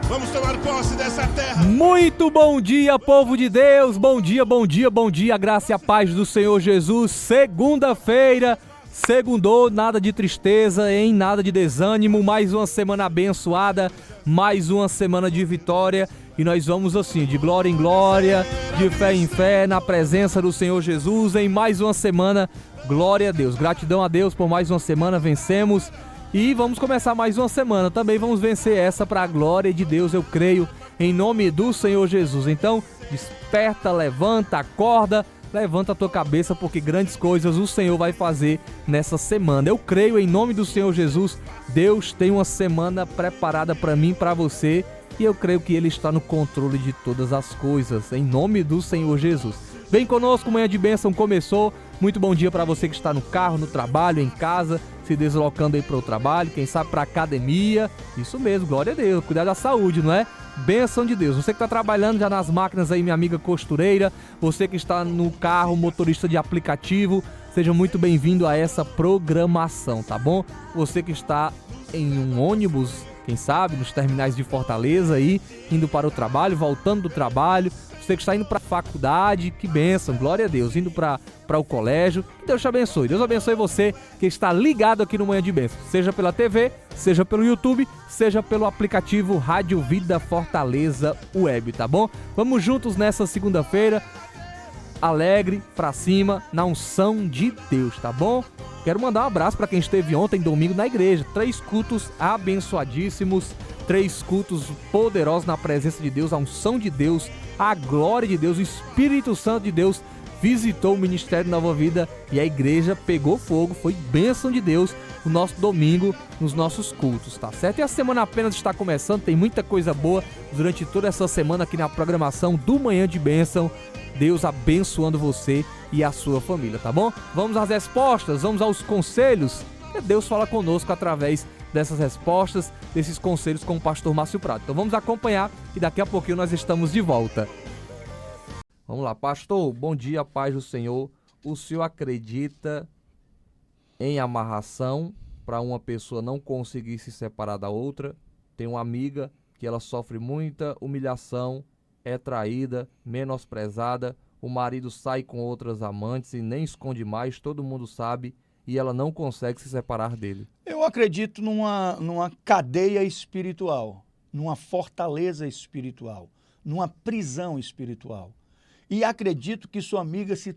Vamos tomar posse dessa terra. Muito bom dia, povo de Deus. Bom dia, bom dia, bom dia. A graça e a paz do Senhor Jesus. Segunda-feira, segundou, nada de tristeza, nada de desânimo. Mais uma semana abençoada, mais uma semana de vitória. E nós vamos assim, de glória em glória, de fé em fé, na presença do Senhor Jesus. Em mais uma semana, glória a Deus. Gratidão a Deus por mais uma semana, vencemos. E vamos começar mais uma semana, também vamos vencer essa para a glória de Deus, eu creio, em nome do Senhor Jesus. Então, desperta, levanta, acorda, levanta a tua cabeça, porque grandes coisas o Senhor vai fazer nessa semana. Eu creio, em nome do Senhor Jesus, Deus tem uma semana preparada para mim, para você, e eu creio que Ele está no controle de todas as coisas, em nome do Senhor Jesus. Vem conosco, Manhã de Bênção começou. Muito bom dia para você que está no carro, no trabalho, em casa, se deslocando aí para o trabalho, quem sabe para a academia. Isso mesmo, glória a Deus, cuidar da saúde, não é? Bênção de Deus. Você que está trabalhando já nas máquinas aí, minha amiga costureira, você que está no carro, motorista de aplicativo, seja muito bem-vindo a essa programação, tá bom? Você que está em um ônibus, quem sabe, nos terminais de Fortaleza aí, indo para o trabalho, voltando do trabalho, você que está indo para a faculdade, que bênção, glória a Deus, indo para o colégio, que Deus te abençoe. Deus abençoe você que está ligado aqui no Manhã de Bênção, seja pela TV, seja pelo YouTube, seja pelo aplicativo Rádio Vida Fortaleza Web, tá bom? Vamos juntos nessa segunda-feira, alegre, pra cima, na unção de Deus, tá bom? Quero mandar um abraço para quem esteve ontem, domingo, na igreja. 3 cultos abençoadíssimos, 3 cultos poderosos na presença de Deus, a unção de Deus, a glória de Deus, o Espírito Santo de Deus visitou o Ministério Nova Vida e a igreja pegou fogo, foi bênção de Deus o nosso domingo nos nossos cultos, tá certo? E a semana apenas está começando, tem muita coisa boa durante toda essa semana aqui na programação do Manhã de Bênção. Deus abençoando você e a sua família, tá bom? Vamos às respostas, vamos aos conselhos. Deus fala conosco através dessas respostas, desses conselhos com o pastor Márcio Prado. Então vamos acompanhar e daqui a pouquinho nós estamos de volta. Vamos lá, pastor, bom dia, paz do Senhor. O senhor acredita em amarração para uma pessoa não conseguir se separar da outra? Tem uma amiga que ela sofre muita humilhação, é traída, menosprezada, o marido sai com outras amantes e nem esconde mais, todo mundo sabe, e ela não consegue se separar dele. Eu acredito numa cadeia espiritual, numa fortaleza espiritual, numa prisão espiritual. E acredito que sua amiga se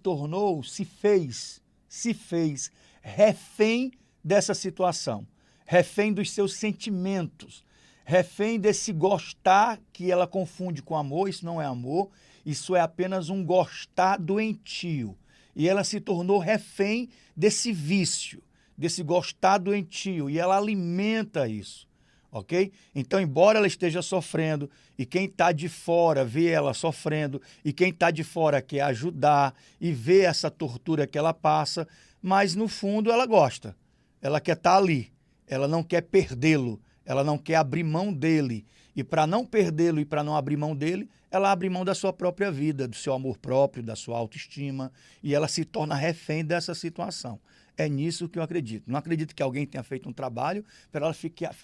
fez refém dessa situação, refém dos seus sentimentos, refém desse gostar que ela confunde com amor. Isso não é amor, isso é apenas um gostar doentio. E ela se tornou refém desse vício, desse gostar doentio, e ela alimenta isso, ok? Então, embora ela esteja sofrendo, e quem está de fora vê ela sofrendo, e quem está de fora quer ajudar, e vê essa tortura que ela passa, mas no fundo ela gosta, ela quer estar ali, ela não quer perdê-lo, ela não quer abrir mão dele. E para não perdê-lo e para não abrir mão dele, ela abre mão da sua própria vida, do seu amor próprio, da sua autoestima, e ela se torna refém dessa situação. É nisso que eu acredito. Não acredito que alguém tenha feito um trabalho para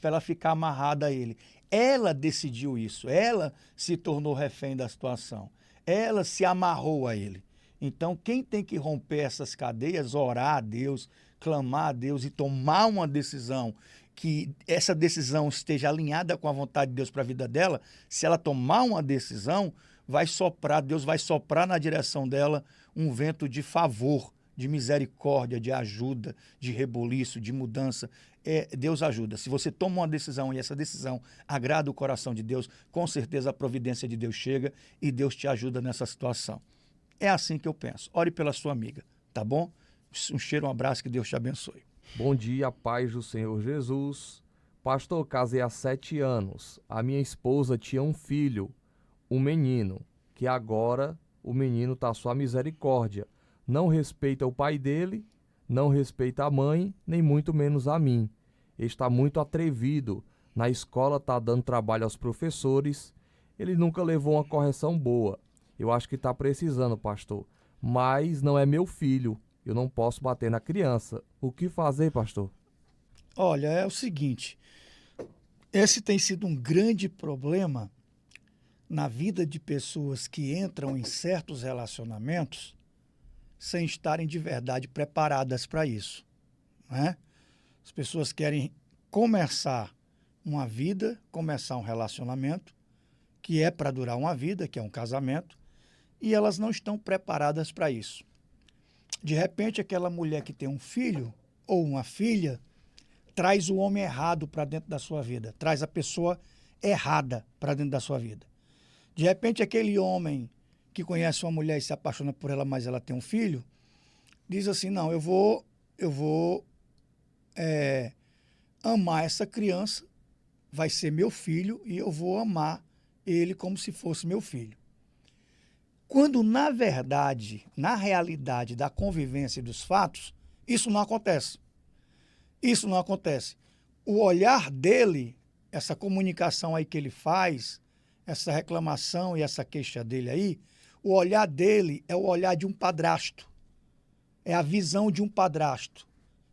ela ficar amarrada a ele. Ela decidiu isso, ela se tornou refém da situação, ela se amarrou a ele. Então, quem tem que romper essas cadeias, orar a Deus, clamar a Deus e tomar uma decisão, que essa decisão esteja alinhada com a vontade de Deus para a vida dela, se ela tomar uma decisão, Deus vai soprar na direção dela um vento de favor, de misericórdia, de ajuda, de reboliço, de mudança. Deus ajuda. Se você toma uma decisão e essa decisão agrada o coração de Deus, com certeza a providência de Deus chega e Deus te ajuda nessa situação. É assim que eu penso. Ore pela sua amiga, tá bom? Um cheiro, um abraço, que Deus te abençoe. Bom dia, paz do Senhor Jesus. Pastor, casei há 7 anos. A minha esposa tinha um filho, um menino, que agora o menino está à sua misericórdia. Não respeita o pai dele, não respeita a mãe, nem muito menos a mim. Está muito atrevido. Na escola está dando trabalho aos professores. Ele nunca levou uma correção boa. Eu acho que está precisando, pastor. Mas não é meu filho. Eu não posso bater na criança. O que fazer, pastor? Olha, é o seguinte. Esse tem sido um grande problema na vida de pessoas que entram em certos relacionamentos sem estarem de verdade preparadas para isso, né? As pessoas querem começar uma vida, começar um relacionamento, que é para durar uma vida, que é um casamento, e elas não estão preparadas para isso. De repente, aquela mulher que tem um filho ou uma filha traz o homem errado para dentro da sua vida, traz a pessoa errada para dentro da sua vida. De repente, aquele homem que conhece uma mulher e se apaixona por ela, mas ela tem um filho, diz assim, não, eu vou amar essa criança, vai ser meu filho e eu vou amar ele como se fosse meu filho. Quando, na verdade, na realidade da convivência e dos fatos, isso não acontece. Isso não acontece. O olhar dele, essa comunicação aí que ele faz, essa reclamação e essa queixa dele aí, o olhar dele é o olhar de um padrasto. É a visão de um padrasto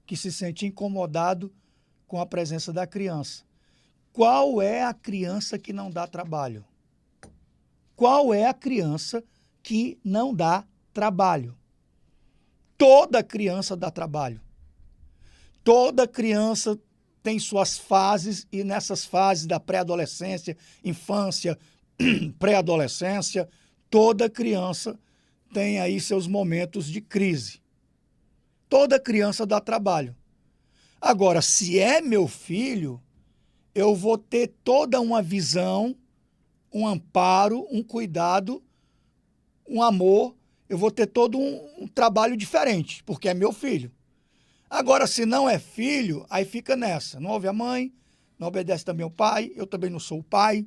que se sente incomodado com a presença da criança. Qual é a criança que não dá trabalho? Qual é a criança que não dá trabalho? Toda criança dá trabalho. Toda criança tem suas fases e nessas fases da pré-adolescência, infância, pré-adolescência, toda criança tem aí seus momentos de crise. Toda criança dá trabalho. Agora, se é meu filho, eu vou ter toda uma visão, um amparo, um cuidado, um amor, eu vou ter todo um trabalho diferente, porque é meu filho. Agora, se não é filho, aí fica nessa. Não ouve a mãe, não obedece também o pai, eu também não sou o pai,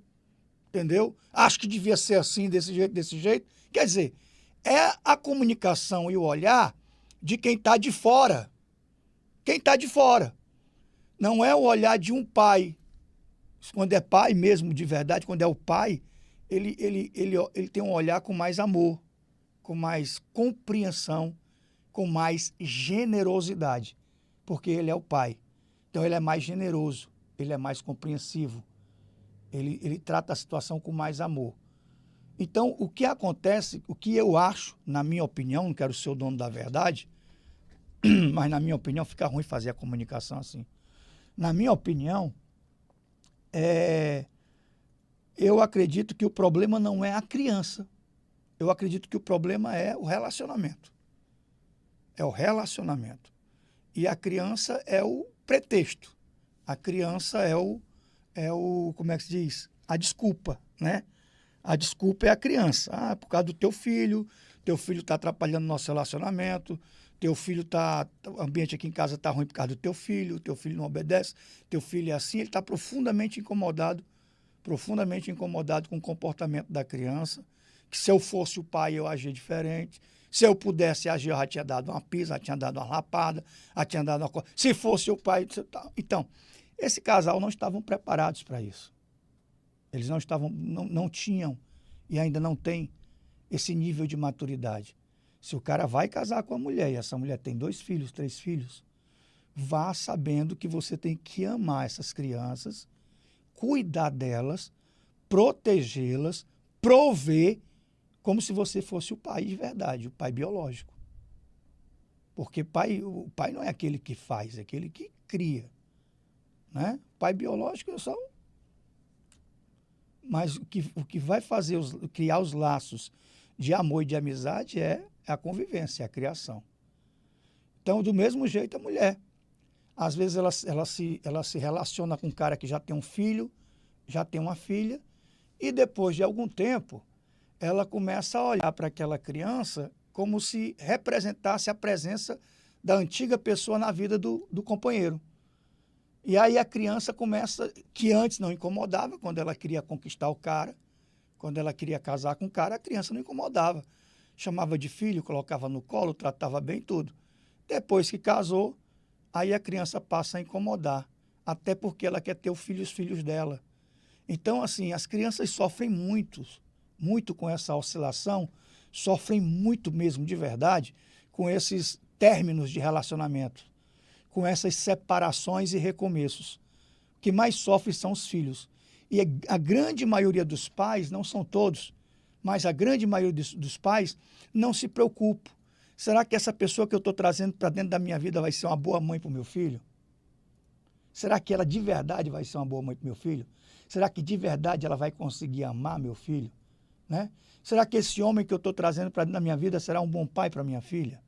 entendeu? Acho que devia ser assim, desse jeito, desse jeito. Quer dizer, é a comunicação e o olhar de quem está de fora. Quem está de fora. Não é o olhar de um pai. Quando é pai mesmo, de verdade, quando é o pai, ele tem um olhar com mais amor, com mais compreensão, com mais generosidade, porque ele é o pai. Então ele é mais generoso, ele é mais compreensivo, ele trata a situação com mais amor. Então, o que acontece, o que eu acho, na minha opinião, não quero ser o dono da verdade, mas na minha opinião fica ruim fazer a comunicação assim. Na minha opinião, eu acredito que o problema não é a criança. Eu acredito que o problema é o relacionamento. É o relacionamento. E a criança é o pretexto. A criança é o como é que se diz? A desculpa, né? A desculpa é a criança. Ah, por causa do teu filho está atrapalhando nosso relacionamento, teu filho o ambiente aqui em casa está ruim por causa do teu filho não obedece, teu filho é assim, ele está profundamente incomodado com o comportamento da criança, que se eu fosse o pai eu agia diferente, se eu pudesse agir eu já tinha dado uma pisa, já tinha dado uma lapada, já tinha dado uma coisa, se fosse o pai... Então, esse casal não estavam preparados para isso. Eles não tinham e ainda não têm esse nível de maturidade. Se o cara vai casar com a mulher e essa mulher tem 2 filhos, 3 filhos, vá sabendo que você tem que amar essas crianças, cuidar delas, protegê-las, prover como se você fosse o pai de verdade, o pai biológico. Porque o pai não é aquele que faz, é aquele que cria. Né? O pai biológico é só Mas o que vai fazer criar os laços de amor e de amizade é a convivência, é a criação. Então, do mesmo jeito, a mulher. Às vezes ela se relaciona com um cara que já tem um filho, já tem uma filha, e depois de algum tempo, ela começa a olhar para aquela criança como se representasse a presença da antiga pessoa na vida do companheiro. E aí a criança começa, que antes não incomodava, quando ela queria conquistar o cara, quando ela queria casar com o cara, a criança não incomodava. Chamava de filho, colocava no colo, tratava bem tudo. Depois que casou, aí a criança passa a incomodar, até porque ela quer ter os filhos dela. Então, assim, as crianças sofrem muito com essa oscilação, sofrem muito mesmo, de verdade, com esses términos de relacionamento, com essas separações e recomeços. que mais sofre são os filhos. E a grande maioria dos pais, não são todos, mas a grande maioria dos pais não se preocupa. Será que essa pessoa que eu estou trazendo para dentro da minha vida vai ser uma boa mãe para o meu filho? Será que ela de verdade vai ser uma boa mãe para o meu filho? Será que de verdade ela vai conseguir amar meu filho? Né? Será que esse homem que eu estou trazendo para dentro da minha vida será um bom pai para minha filha?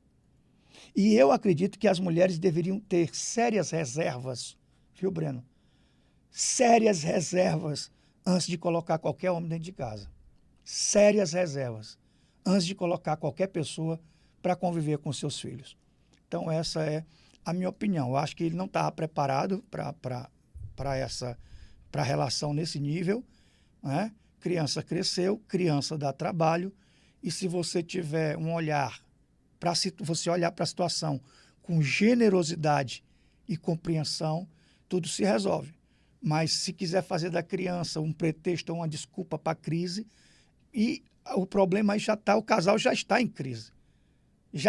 E eu acredito que as mulheres deveriam ter sérias reservas, viu, Breno? Sérias reservas antes de colocar qualquer homem dentro de casa. Sérias reservas antes de colocar qualquer pessoa para conviver com seus filhos. Então, essa é a minha opinião. Eu acho que ele não estava preparado para a relação nesse nível, né? Criança cresceu, criança dá trabalho, e se você tiver um olhar, você olhar para a situação com generosidade e compreensão, tudo se resolve. Mas se quiser fazer da criança um pretexto ou uma desculpa para a crise, e o problema aí já está, o casal já está em crise. Eles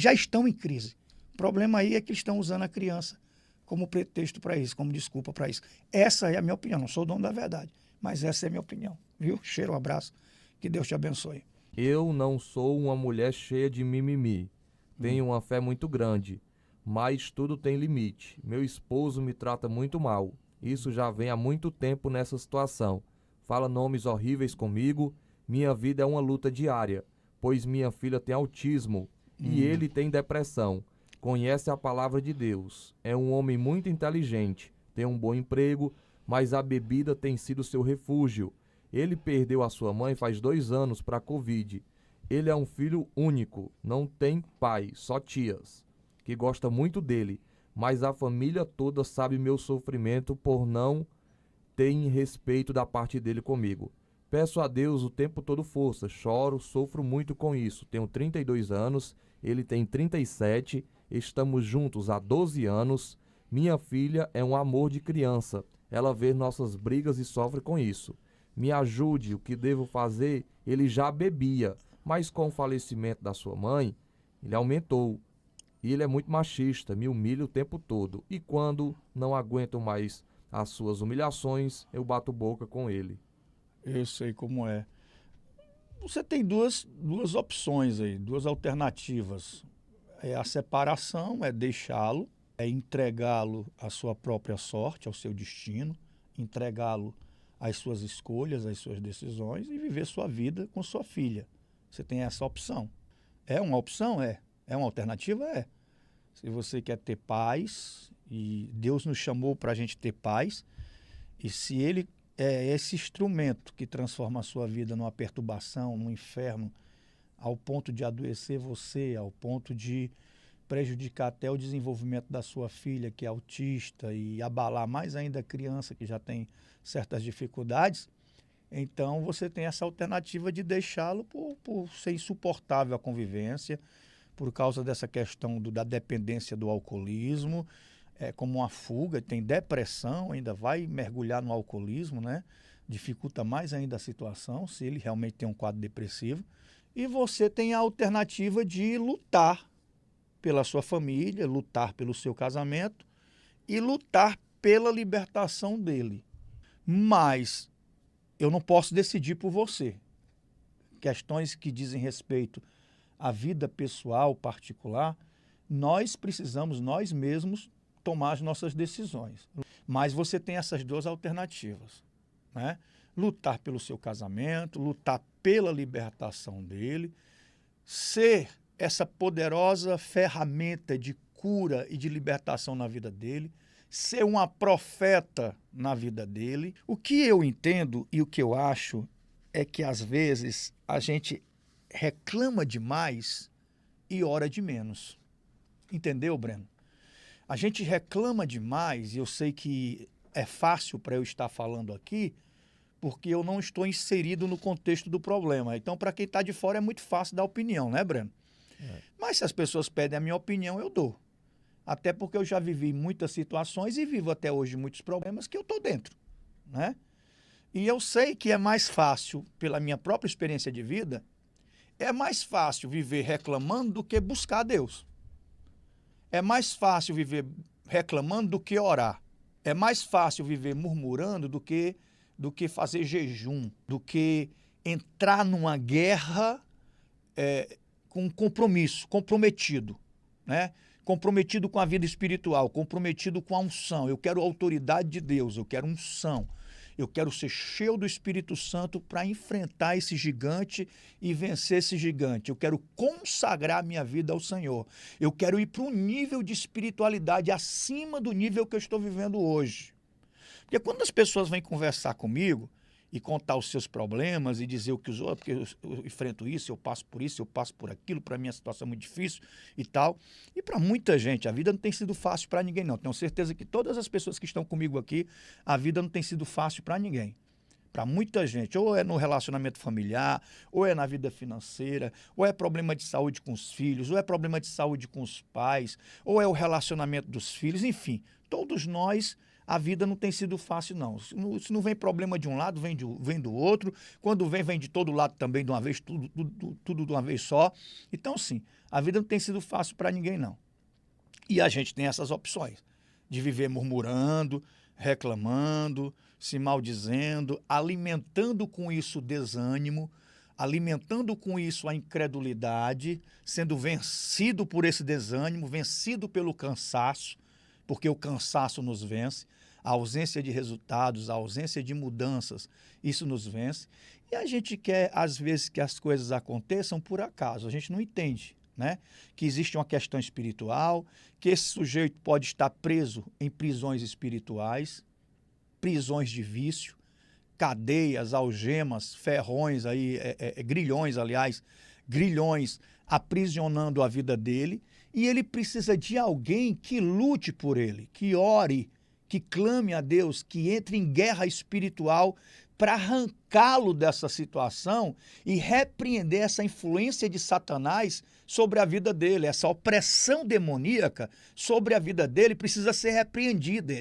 já estão em crise. O problema aí é que eles estão usando a criança como pretexto para isso, como desculpa para isso. Essa é a minha opinião, não sou o dono da verdade, mas essa é a minha opinião. Viu? Cheiro, um abraço, que Deus te abençoe. Eu não sou uma mulher cheia de mimimi. Tenho uma fé muito grande, mas tudo tem limite. Meu esposo me trata muito mal. Isso já vem há muito tempo nessa situação. Fala nomes horríveis comigo. Minha vida é uma luta diária, pois minha filha tem autismo e ele tem depressão. Conhece a palavra de Deus. É um homem muito inteligente, tem um bom emprego, mas a bebida tem sido seu refúgio. Ele perdeu a sua mãe faz 2 anos para a Covid. Ele é um filho único, não tem pai, só tias, que gosta muito dele, mas a família toda sabe meu sofrimento por não ter respeito da parte dele comigo. Peço a Deus o tempo todo força, choro, sofro muito com isso. Tenho 32 anos, ele tem 37, estamos juntos há 12 anos. Minha filha é um amor de criança, ela vê nossas brigas e sofre com isso. Me ajude, o que devo fazer? Ele já bebia, mas com o falecimento da sua mãe, ele aumentou. E ele é muito machista, me humilha o tempo todo. E quando não aguento mais as suas humilhações, eu bato boca com ele. Eu sei como é. Você tem duas opções aí, duas alternativas. É a separação, é deixá-lo, é entregá-lo à sua própria sorte, ao seu destino, entregá-lo às suas escolhas, às suas decisões e viver sua vida com sua filha. Você tem essa opção. É uma opção? É. É uma alternativa? É. Se você quer ter paz, e Deus nos chamou para a gente ter paz, e se Ele é esse instrumento que transforma a sua vida numa perturbação, num inferno, ao ponto de adoecer você, ao ponto de prejudicar até o desenvolvimento da sua filha, que é autista, e abalar mais ainda a criança que já tem certas dificuldades, então você tem essa alternativa de deixá-lo por ser insuportável a convivência, por causa dessa questão da dependência do alcoolismo, como uma fuga, tem depressão, ainda vai mergulhar no alcoolismo, né? Dificulta mais ainda a situação, se ele realmente tem um quadro depressivo. E você tem a alternativa de lutar pela sua família, lutar pelo seu casamento e lutar pela libertação dele. Mas eu não posso decidir por você. Questões que dizem respeito à vida pessoal, particular, nós precisamos, nós mesmos, tomar as nossas decisões. Mas você tem essas duas alternativas, né? Lutar pelo seu casamento, lutar pela libertação dele, ser essa poderosa ferramenta de cura e de libertação na vida dele, ser uma profeta na vida dele. O que eu entendo e o que eu acho é que, às vezes, a gente reclama demais e ora de menos. Entendeu, Breno? A gente reclama demais, e eu sei que é fácil para eu estar falando aqui, porque eu não estou inserido no contexto do problema. Então, para quem está de fora, é muito fácil dar opinião, né, Breno? Mas se as pessoas pedem a minha opinião, eu dou. Até porque eu já vivi muitas situações e vivo até hoje muitos problemas que eu estou dentro, né? E eu sei que é mais fácil, pela minha própria experiência de vida, é mais fácil viver reclamando do que buscar Deus. É mais fácil viver reclamando do que orar. É mais fácil viver murmurando do que fazer jejum, do que entrar numa guerra com compromisso, comprometido, né? Comprometido com a vida espiritual, comprometido com a unção. Eu quero a autoridade de Deus, eu quero unção. Eu quero ser cheio do Espírito Santo para enfrentar esse gigante e vencer esse gigante. Eu quero consagrar minha vida ao Senhor. Eu quero ir para um nível de espiritualidade acima do nível que eu estou vivendo hoje. Porque quando as pessoas vêm conversar comigo e contar os seus problemas e dizer o que os outros, porque eu enfrento isso, eu passo por aquilo, para mim a situação é muito difícil e tal. E para muita gente, a vida não tem sido fácil para ninguém, não. Tenho certeza que todas as pessoas que estão comigo aqui, a vida não tem sido fácil para ninguém. Para muita gente, ou é no relacionamento familiar, ou é na vida financeira, ou é problema de saúde com os filhos, ou é problema de saúde com os pais, ou é o relacionamento dos filhos, enfim, todos nós. A vida não tem sido fácil, não. Se não vem problema de um lado, vem do outro. Quando vem de todo lado também de uma vez, tudo de uma vez só. Então, sim, a vida não tem sido fácil para ninguém, não. E a gente tem essas opções de viver murmurando, reclamando, se maldizendo, alimentando com isso o desânimo, alimentando com isso a incredulidade, sendo vencido por esse desânimo, vencido pelo cansaço, porque o cansaço nos vence. A ausência de resultados, a ausência de mudanças, isso nos vence. E a gente quer, às vezes, que as coisas aconteçam por acaso. A gente não entende, né? Que existe uma questão espiritual, que esse sujeito pode estar preso em prisões espirituais, prisões de vício, cadeias, algemas, ferrões, grilhões, aliás, grilhões aprisionando a vida dele. E ele precisa de alguém que lute por ele, que ore, que clame a Deus, que entre em guerra espiritual para arrancá-lo dessa situação e repreender essa influência de Satanás sobre a vida dele. Essa opressão demoníaca sobre a vida dele precisa ser repreendida.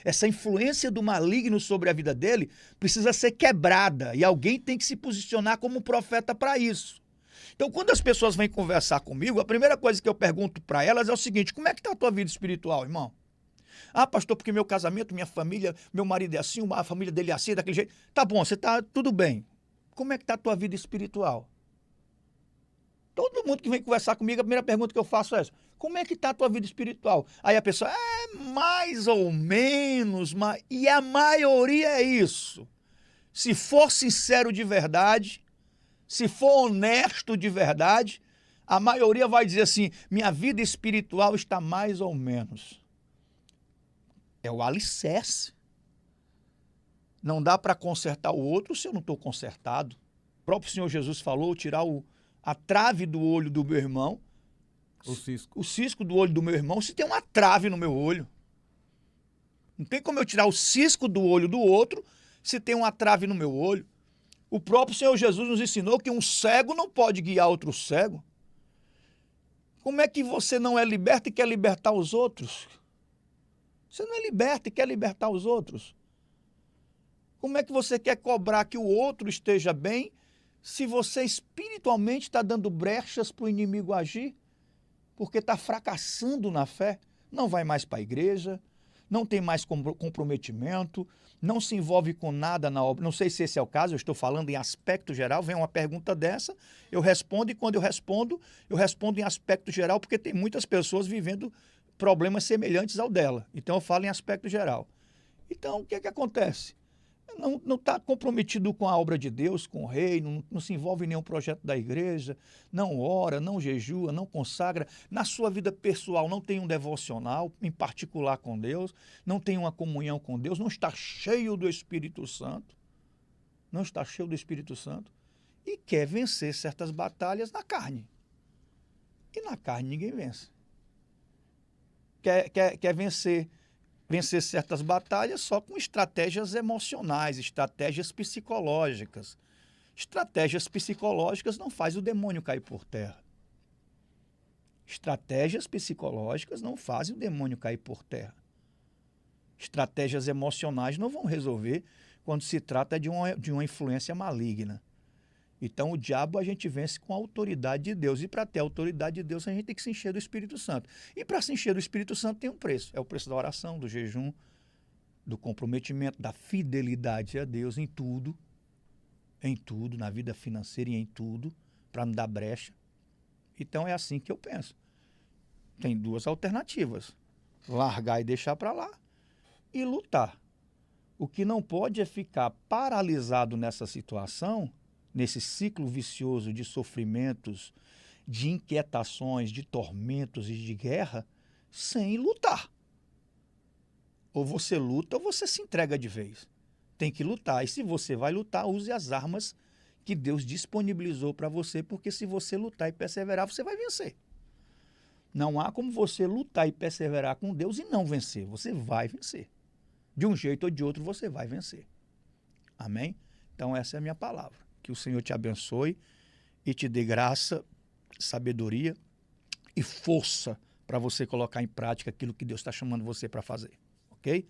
Essa influência do maligno sobre a vida dele precisa ser quebrada e alguém tem que se posicionar como profeta para isso. Então, quando as pessoas vêm conversar comigo, a primeira coisa que eu pergunto para elas é o seguinte: como é que está a tua vida espiritual, irmão? Ah, pastor, porque meu casamento, minha família, meu marido é assim, a família dele é assim, daquele jeito. Tá bom, você tá tudo bem. Como é que está a tua vida espiritual? Todo mundo que vem conversar comigo, a primeira pergunta que eu faço é essa: como é que está a tua vida espiritual? Aí a pessoa, mais ou menos, e a maioria é isso. Se for sincero de verdade, se for honesto de verdade, a maioria vai dizer assim: minha vida espiritual está mais ou menos. É o alicerce. Não dá para consertar o outro se eu não estou consertado. O próprio Senhor Jesus falou: tirar a trave do olho do meu irmão, o cisco do olho do meu irmão, se tem uma trave no meu olho. Não tem como eu tirar o cisco do olho do outro se tem uma trave no meu olho. O próprio Senhor Jesus nos ensinou que um cego não pode guiar outro cego. Como é que você não é liberto e quer libertar os outros? Você não é liberto e quer libertar os outros. Como é que você quer cobrar que o outro esteja bem se você espiritualmente está dando brechas para o inimigo agir? Porque está fracassando na fé, não vai mais para a igreja, não tem mais comprometimento, não se envolve com nada na obra. Não sei se esse é o caso, eu estou falando em aspecto geral. Vem uma pergunta dessa, eu respondo, e quando eu respondo em aspecto geral, porque tem muitas pessoas vivendo problemas semelhantes ao dela. Então eu falo em aspecto geral. Então o que é que acontece? Não está comprometido com a obra de Deus, com o reino, não se envolve em nenhum projeto da igreja, não ora, não jejua, não consagra. Na sua vida pessoal não tem um devocional em particular com Deus, não tem uma comunhão com Deus, não está cheio do Espírito Santo, e quer vencer certas batalhas na carne. E na carne ninguém vence. Quer vencer certas batalhas só com estratégias emocionais, estratégias psicológicas. Estratégias psicológicas não faz o demônio cair por terra. Estratégias psicológicas não fazem o demônio cair por terra. Estratégias emocionais não vão resolver quando se trata de uma influência maligna. Então, o diabo a gente vence com a autoridade de Deus. E para ter a autoridade de Deus, a gente tem que se encher do Espírito Santo. E para se encher do Espírito Santo tem um preço. É o preço da oração, do jejum, do comprometimento, da fidelidade a Deus em tudo, na vida financeira e em tudo, para não dar brecha. Então é assim que eu penso. Tem duas alternativas: largar e deixar para lá e lutar. O que não pode é ficar paralisado nessa situação, nesse ciclo vicioso de sofrimentos, de inquietações, de tormentos e de guerra, sem lutar. Ou você luta ou você se entrega de vez. Tem que lutar. E se você vai lutar, use as armas que Deus disponibilizou para você, porque se você lutar e perseverar, você vai vencer. Não há como você lutar e perseverar com Deus e não vencer. Você vai vencer. De um jeito ou de outro, você vai vencer. Amém? Então, essa é a minha palavra. Que o Senhor te abençoe e te dê graça, sabedoria e força para você colocar em prática aquilo que Deus está chamando você para fazer. Ok?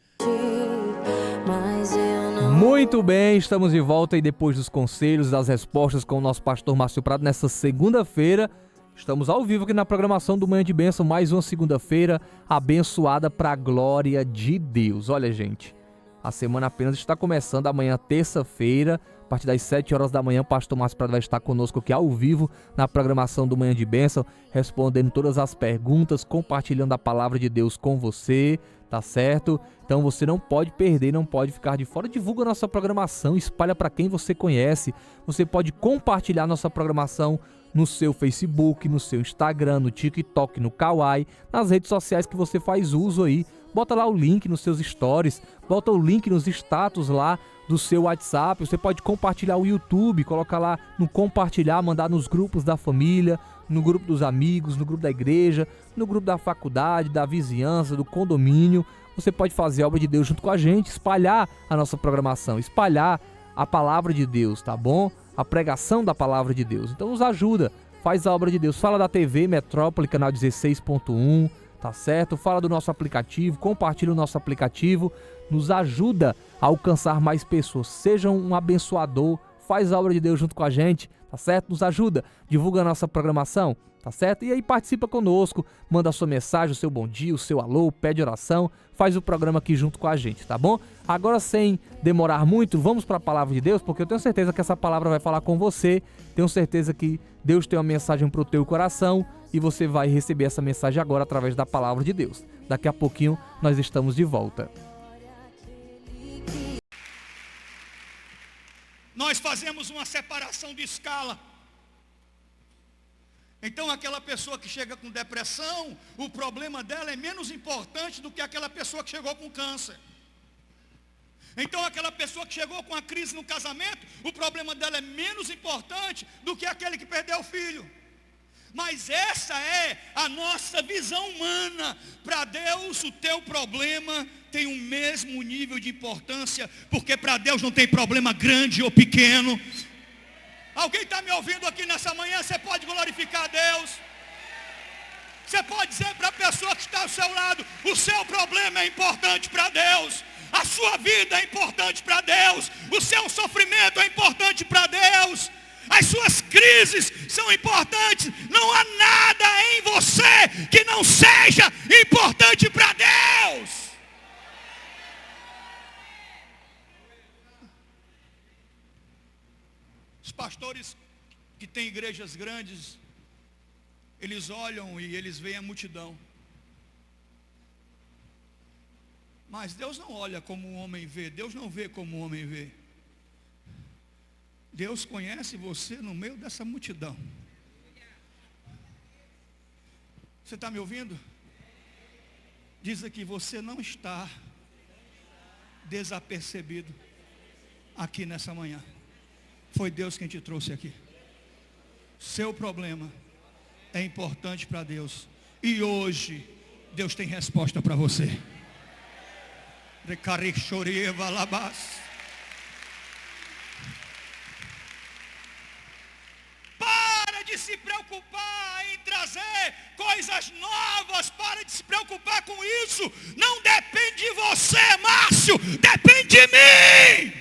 Muito bem, estamos de volta e depois dos conselhos, das respostas com o nosso pastor Márcio Prado nessa segunda-feira. Estamos ao vivo aqui na programação do Manhã de Bênção, mais uma segunda-feira abençoada para a glória de Deus. Olha, gente, a semana apenas está começando, amanhã terça-feira, a partir das 7 horas da manhã, o pastor Márcio Prado vai estar conosco aqui ao vivo na programação do Manhã de Bênção, respondendo todas as perguntas, compartilhando a palavra de Deus com você, tá certo? Então você não pode perder, não pode ficar de fora. Divulga a nossa programação, espalha para quem você conhece. Você pode compartilhar nossa programação no seu Facebook, no seu Instagram, no TikTok, no Kawaii, nas redes sociais que você faz uso aí. Bota lá o link nos seus stories, bota o link nos status lá do seu WhatsApp. Você pode compartilhar o YouTube, colocar lá no compartilhar, mandar nos grupos da família, no grupo dos amigos, no grupo da igreja, no grupo da faculdade, da vizinhança, do condomínio. Você pode fazer a obra de Deus junto com a gente, espalhar a nossa programação, espalhar a palavra de Deus, tá bom? A pregação da palavra de Deus. Então nos ajuda, faz a obra de Deus. Fala da TV Metrópole, canal 16.1, tá certo? Fala do nosso aplicativo, compartilha o nosso aplicativo, nos ajuda a alcançar mais pessoas. Seja um abençoador, faz a obra de Deus junto com a gente, tá certo? Nos ajuda, divulga a nossa programação, tá certo? E aí participa conosco, manda a sua mensagem, o seu bom dia, o seu alô, pede oração, faz o programa aqui junto com a gente, tá bom? Agora, sem demorar muito, vamos para a palavra de Deus, porque eu tenho certeza que essa palavra vai falar com você, tenho certeza que Deus tem uma mensagem para o teu coração e você vai receber essa mensagem agora através da palavra de Deus. Daqui a pouquinho nós estamos de volta. Nós fazemos uma separação de escala. Então aquela pessoa que chega com depressão, o problema dela é menos importante do que aquela pessoa que chegou com câncer. Então aquela pessoa que chegou com a crise no casamento, o problema dela é menos importante do que aquele que perdeu o filho. Mas essa é a nossa visão humana. Para Deus o teu problema tem o mesmo nível de importância, porque para Deus não tem problema grande ou pequeno. Alguém está me ouvindo aqui nessa manhã? Você pode glorificar a Deus? Você pode dizer para a pessoa que está ao seu lado: o seu problema é importante para Deus, a sua vida é importante para Deus, o seu sofrimento é importante para Deus, as suas crises são importantes. Não há nada em você que não seja importante para Deus. Os pastores que têm igrejas grandes, eles olham e eles veem a multidão. Mas Deus não olha como o homem vê, Deus não vê como o homem vê. Deus conhece você no meio dessa multidão. Você está me ouvindo? Diz aqui: você não está desapercebido aqui nessa manhã. Foi Deus quem te trouxe aqui. Seu problema é importante para Deus. E hoje Deus tem resposta para você. Para de se preocupar em trazer coisas novas. Para de se preocupar com isso. Não depende de você, Márcio. Depende de mim.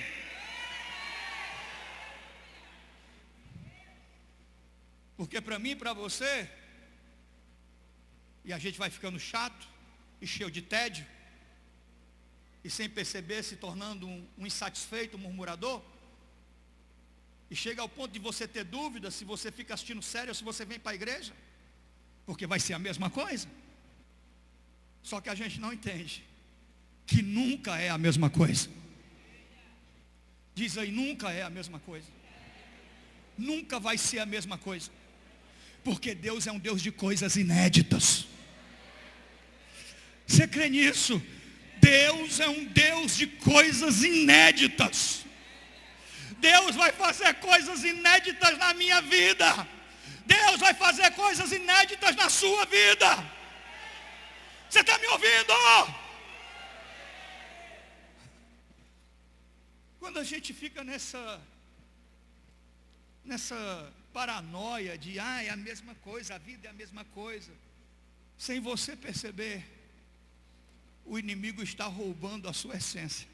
Porque para mim e para você, e a gente vai ficando chato e cheio de tédio, e sem perceber se tornando um insatisfeito, um murmurador, e chega ao ponto de você ter dúvida se você fica assistindo série ou se você vem para a igreja, porque vai ser a mesma coisa. Só que a gente não entende que nunca é a mesma coisa. Diz aí, nunca é a mesma coisa. Nunca vai ser a mesma coisa. Porque Deus é um Deus de coisas inéditas. Você crê nisso? Deus é um Deus de coisas inéditas. Deus vai fazer coisas inéditas na minha vida. Deus vai fazer coisas inéditas na sua vida. Você está me ouvindo? Quando a gente fica nessa paranoia de é a mesma coisa, a vida é a mesma coisa, sem você perceber, o inimigo está roubando a sua essência.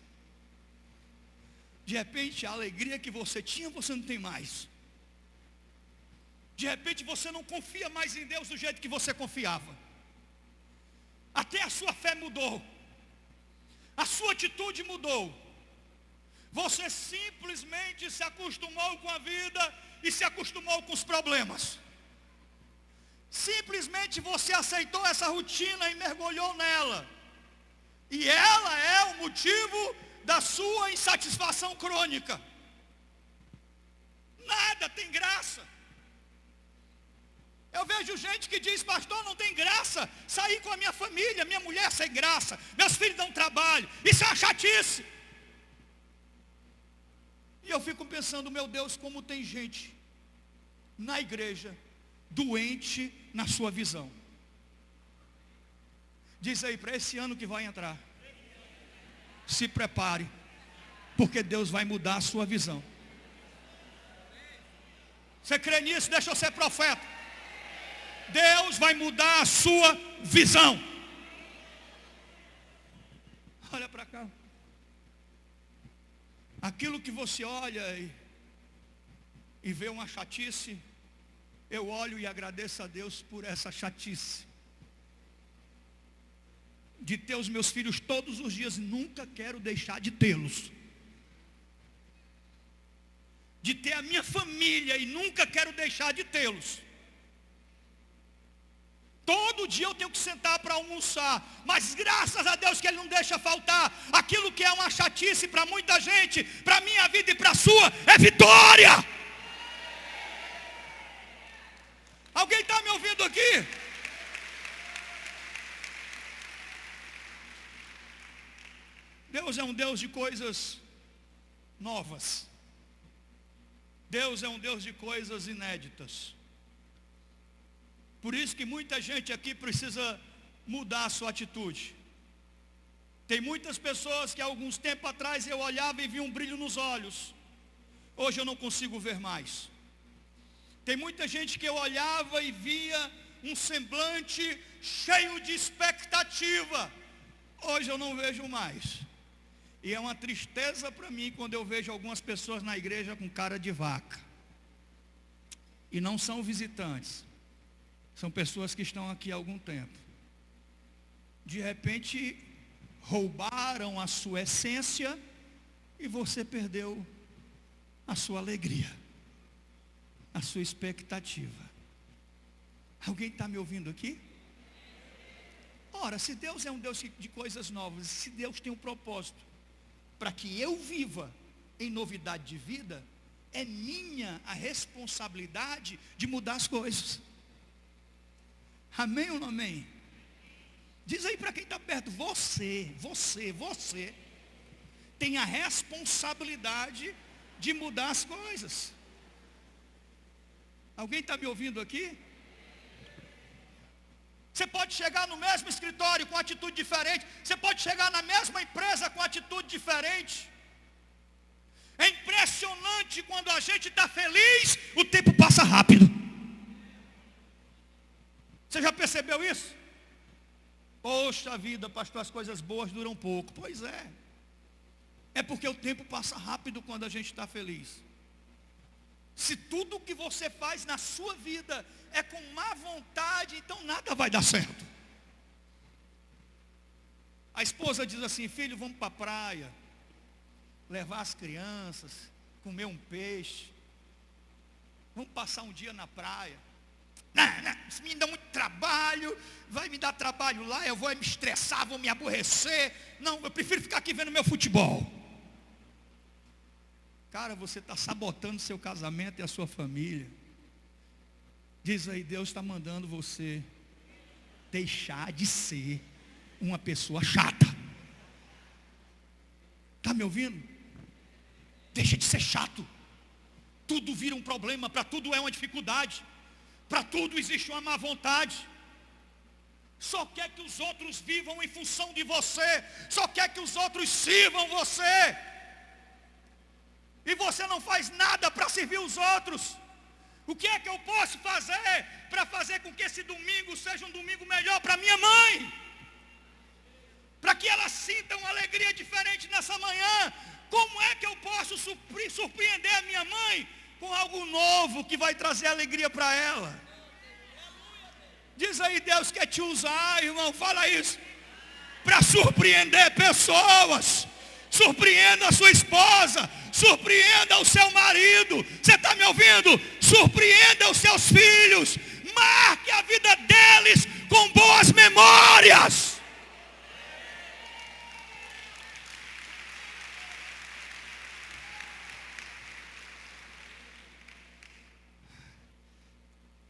De repente, a alegria que você tinha, você não tem mais. De repente, você não confia mais em Deus do jeito que você confiava. Até a sua fé mudou. A sua atitude mudou. Você simplesmente se acostumou com a vida e se acostumou com os problemas. Simplesmente você aceitou essa rotina e mergulhou nela. E ela é o motivo da sua insatisfação crônica. Nada tem graça. Eu vejo gente que diz, pastor, não tem graça sair com a minha família, minha mulher sem graça, meus filhos dão trabalho, isso é uma chatice. E eu fico pensando, meu Deus, como tem gente na igreja doente na sua visão. Diz aí, para esse ano que vai entrar, se prepare, porque Deus vai mudar a sua visão. Você crê nisso? Deixa eu ser profeta. Deus vai mudar a sua visão. Olha para cá. Aquilo que você olha e vê uma chatice, eu olho e agradeço a Deus por essa chatice. De ter os meus filhos todos os dias, nunca quero deixar de tê-los. De ter a minha família e nunca quero deixar de tê-los. Todo dia eu tenho que sentar para almoçar, mas graças a Deus que Ele não deixa faltar. Aquilo que é uma chatice para muita gente, para a minha vida e para a sua, é vitória. Alguém está me ouvindo aqui? Deus é um Deus de coisas novas. Deus é um Deus de coisas inéditas. Por isso que muita gente aqui precisa mudar a sua atitude. Tem muitas pessoas que há alguns tempos atrás eu olhava e via um brilho nos olhos. Hoje eu não consigo ver mais. Tem muita gente que eu olhava e via um semblante cheio de expectativa. Hoje eu não vejo mais. E é uma tristeza para mim quando eu vejo algumas pessoas na igreja com cara de vaca. E não são visitantes. São pessoas que estão aqui há algum tempo. De repente, roubaram a sua essência e você perdeu a sua alegria, a sua expectativa. Alguém está me ouvindo aqui? Ora, se Deus é um Deus de coisas novas, se Deus tem um propósito para que eu viva em novidade de vida, é minha a responsabilidade de mudar as coisas. Amém ou não amém? Diz aí para quem está perto, você tem a responsabilidade de mudar as coisas. Alguém está me ouvindo aqui? Você pode chegar no mesmo escritório com atitude diferente. Você pode chegar na mesma empresa com atitude diferente. É impressionante quando a gente está feliz, o tempo passa rápido. Você já percebeu isso? Poxa vida, pastor, as coisas boas duram pouco. Pois é. É porque o tempo passa rápido quando a gente está feliz. Se tudo que você faz na sua vida é com má vontade, então nada vai dar certo. A esposa diz assim: filho, vamos para a praia, levar as crianças, comer um peixe, vamos passar um dia na praia. Não, isso me dá muito trabalho, vai me dar trabalho lá, eu vou me estressar, vou me aborrecer. Não, eu prefiro ficar aqui vendo meu futebol. Cara, você está sabotando seu casamento e a sua família. Diz aí, Deus está mandando você deixar de ser uma pessoa chata. Está me ouvindo? Deixa de ser chato. Tudo vira um problema, para tudo é uma dificuldade, para tudo existe uma má vontade. Só quer que os outros vivam em função de você, só quer que os outros sirvam você, e você não faz nada para servir os outros. O que é que eu posso fazer para fazer com que esse domingo seja um domingo melhor para minha mãe? Para que ela sinta uma alegria diferente nessa manhã. Como é que eu posso surpreender a minha mãe com algo novo que vai trazer alegria para ela? Diz aí, Deus quer te usar, irmão, fala isso, para surpreender pessoas. Surpreenda a sua esposa, surpreenda o seu marido. Você está me ouvindo? Surpreenda os seus filhos. Marque a vida deles com boas memórias.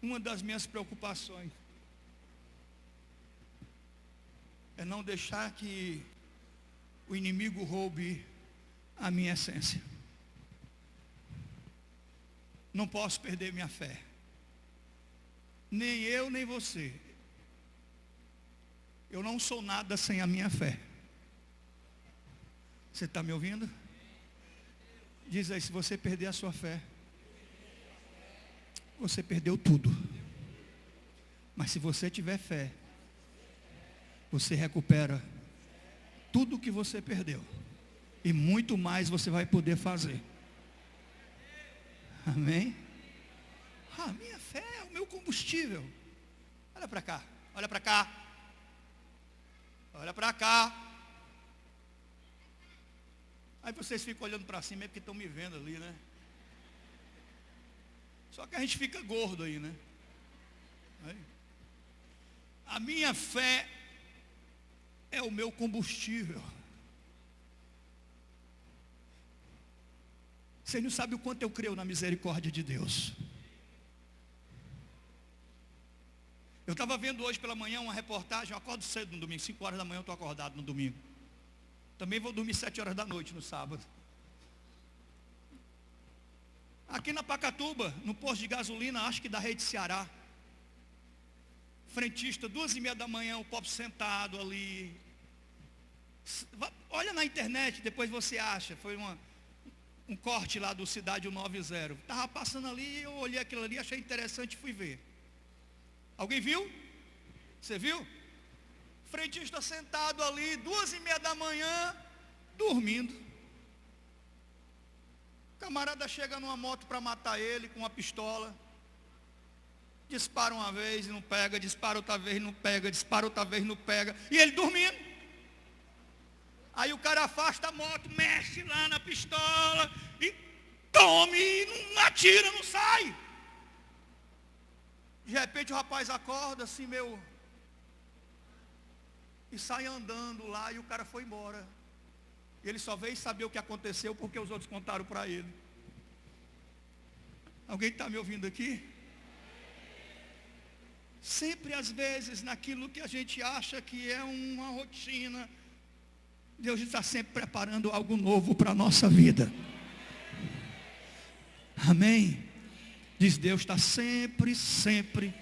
Uma das minhas preocupações é não deixar que o inimigo roube a minha essência. Não posso perder minha fé. Nem eu, nem você. Eu não sou nada sem a minha fé. Você está me ouvindo? Diz aí, se você perder a sua fé, você perdeu tudo. Mas se você tiver fé, você recupera tudo que você perdeu. E muito mais você vai poder fazer. Amém? A minha fé é o meu combustível. Olha para cá, olha para cá. Olha para cá. Aí vocês ficam olhando para cima, é porque estão me vendo ali, né? Só que a gente fica gordo aí, né? Aí. A minha fé é o meu combustível. Você não sabe o quanto eu creio na misericórdia de Deus. Eu estava vendo hoje pela manhã uma reportagem. Eu acordo cedo no domingo, 5 horas da manhã eu estou acordado no domingo. Também vou dormir 7 horas da noite no sábado. Aqui na Pacatuba, no posto de gasolina, acho que da Rede Ceará, frentista, 2h30 da manhã, o povo sentado ali. Olha na internet, depois você acha. Foi um corte lá do Cidade 190. Estava passando ali, eu olhei aquilo ali, achei interessante e fui ver. Alguém viu? Você viu? Frentista sentado ali, 2h30 da manhã, dormindo. O camarada chega numa moto para matar ele com uma pistola. Dispara uma vez e não pega, dispara outra vez e não pega, dispara outra vez e não pega. E ele dormindo. Aí o cara afasta a moto, mexe lá na pistola e tome, e não atira, não sai. De repente o rapaz acorda assim, e sai andando lá, e o cara foi embora. Ele só veio saber o que aconteceu porque os outros contaram para ele. Alguém está me ouvindo aqui? Sempre às vezes naquilo que a gente acha que é uma rotina, Deus está sempre preparando algo novo para a nossa vida. Amém? Diz, Deus está sempre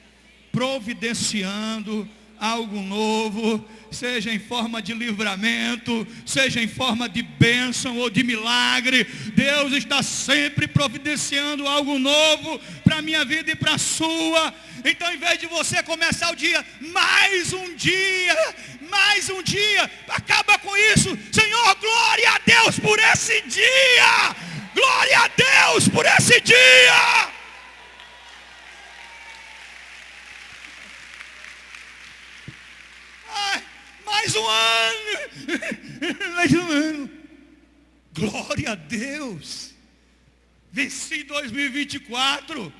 providenciando algo novo, seja em forma de livramento, seja em forma de bênção ou de milagre. Deus está sempre providenciando algo novo para a minha vida e para a sua. Então, em vez de você começar o dia, mais um dia, acaba com isso. Senhor, glória a Deus por esse dia, glória a Deus por esse dia. Mais um ano, Glória a Deus. Venci 2024.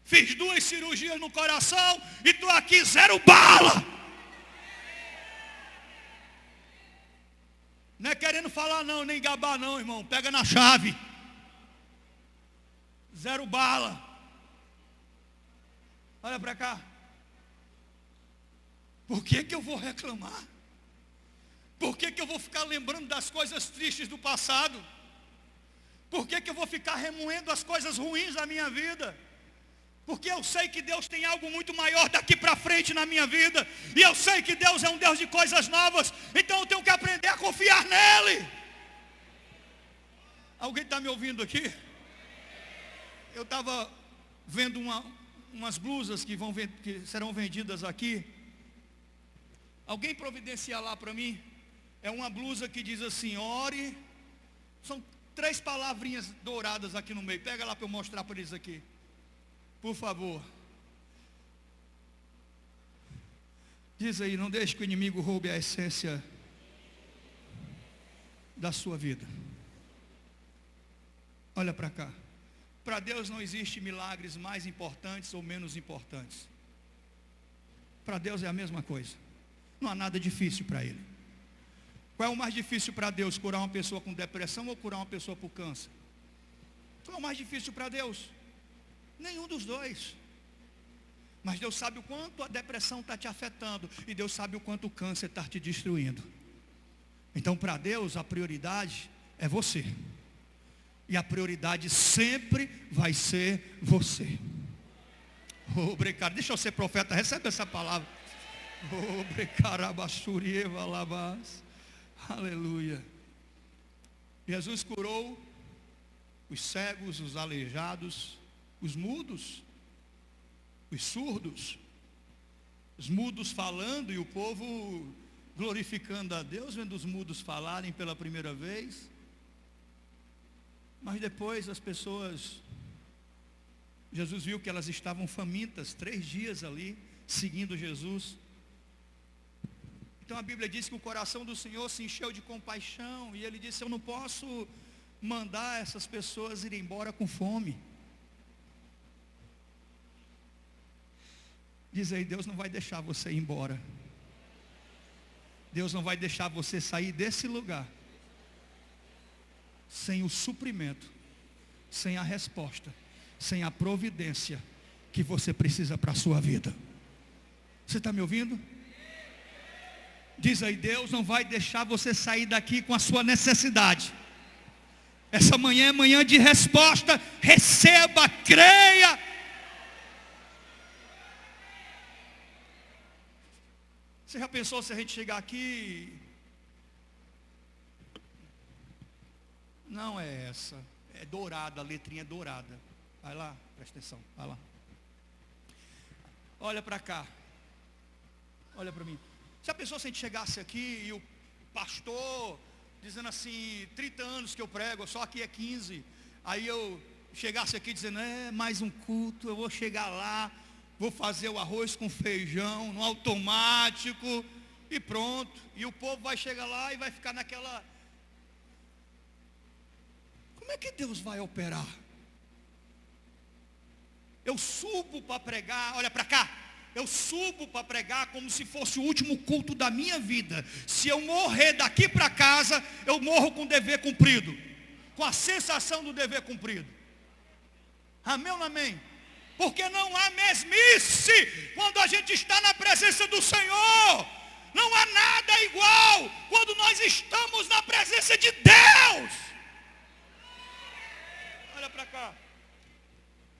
Fiz 2 cirurgias no coração e estou aqui 0 bala. Não é querendo falar não, nem gabar não, irmão. Pega na chave. 0 bala. Olha para cá. Por que eu vou reclamar? Por que eu vou ficar lembrando das coisas tristes do passado? Por que eu vou ficar remoendo as coisas ruins da minha vida? Porque eu sei que Deus tem algo muito maior daqui para frente na minha vida. E eu sei que Deus é um Deus de coisas novas. Então eu tenho que aprender a confiar nele. Alguém está me ouvindo aqui? Eu estava vendo umas blusas que serão vendidas aqui. Alguém providenciar lá para mim? É uma blusa que diz assim, ore. São 3 palavrinhas douradas aqui no meio. Pega lá para eu mostrar para eles aqui. Por favor. Diz aí, não deixe que o inimigo roube a essência da sua vida. Olha para cá. Para Deus não existe milagres mais importantes ou menos importantes. Para Deus é a mesma coisa. Não há nada difícil para Ele. Qual é o mais difícil para Deus? Curar uma pessoa com depressão ou curar uma pessoa por câncer? Qual é o mais difícil para Deus? Nenhum dos dois. Mas Deus sabe o quanto a depressão está te afetando. E Deus sabe o quanto o câncer está te destruindo. Então para Deus a prioridade é você. E a prioridade sempre vai ser você. Obrigado. Deixa eu ser profeta, recebe essa palavra. Aleluia. Jesus curou os cegos, os aleijados, os mudos, os surdos, os mudos falando e o povo glorificando a Deus, vendo os mudos falarem pela primeira vez. Mas depois as pessoas, Jesus viu que elas estavam famintas, 3 dias ali, seguindo Jesus. Então a Bíblia diz que o coração do Senhor se encheu de compaixão, e Ele disse, eu não posso mandar essas pessoas irem embora com fome. Diz aí, Deus não vai deixar você ir embora. Deus não vai deixar você sair desse lugar sem o suprimento, sem a resposta, sem a providência que você precisa para a sua vida. Você está me ouvindo? Diz aí, Deus não vai deixar você sair daqui com a sua necessidade. Essa manhã é manhã de resposta. Receba, creia. Você já pensou se a gente chegar aqui? Não é essa. É dourada, a letrinha é dourada. Vai lá, presta atenção, vai lá. Olha para cá. Olha para mim. Já pensou se a gente chegasse aqui e o pastor dizendo assim, 30 anos que eu prego, só aqui é 15. Aí eu chegasse aqui dizendo, mais um culto, eu vou chegar lá, vou fazer o arroz com feijão, no automático, e pronto. E o povo vai chegar lá e vai ficar naquela... Como é que Deus vai operar? Eu subo para pregar, olha para cá. Eu subo para pregar como se fosse o último culto da minha vida. Se eu morrer daqui para casa, eu morro com o dever cumprido. Com a sensação do dever cumprido. Amém ou não amém? Porque não há mesmice quando a gente está na presença do Senhor. Não há nada igual quando nós estamos na presença de Deus. Olha para cá.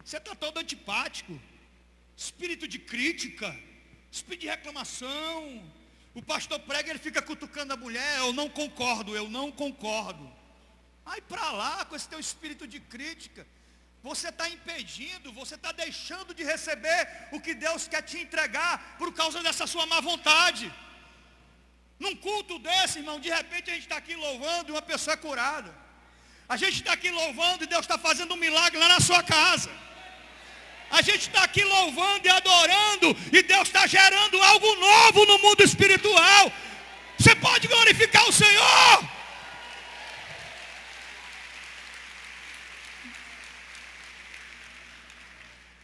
Você está todo antipático. Espírito de crítica, espírito de reclamação. O pastor prega, ele fica cutucando a mulher, eu não concordo. Vai para lá com esse teu espírito de crítica. Você está impedindo, você está deixando de receber o que Deus quer te entregar por causa dessa sua má vontade. Num culto desse, irmão, de repente a gente está aqui louvando e uma pessoa é curada. A gente está aqui louvando e Deus está fazendo um milagre lá na sua casa. A gente está aqui louvando e adorando, e Deus está gerando algo novo no mundo espiritual. Você pode glorificar o Senhor?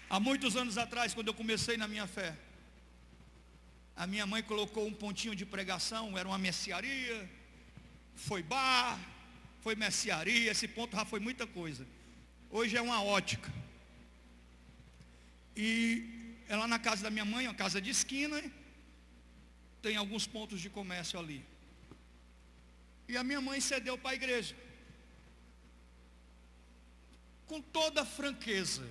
Há muitos anos atrás, quando eu comecei na minha fé, a minha mãe colocou um pontinho de pregação, era uma mercearia, foi bar, foi mercearia, esse ponto já foi muita coisa. Hoje é uma ótica. E é lá na casa da minha mãe, uma casa de esquina, tem alguns pontos de comércio ali. E a minha mãe cedeu para a igreja. Com toda franqueza.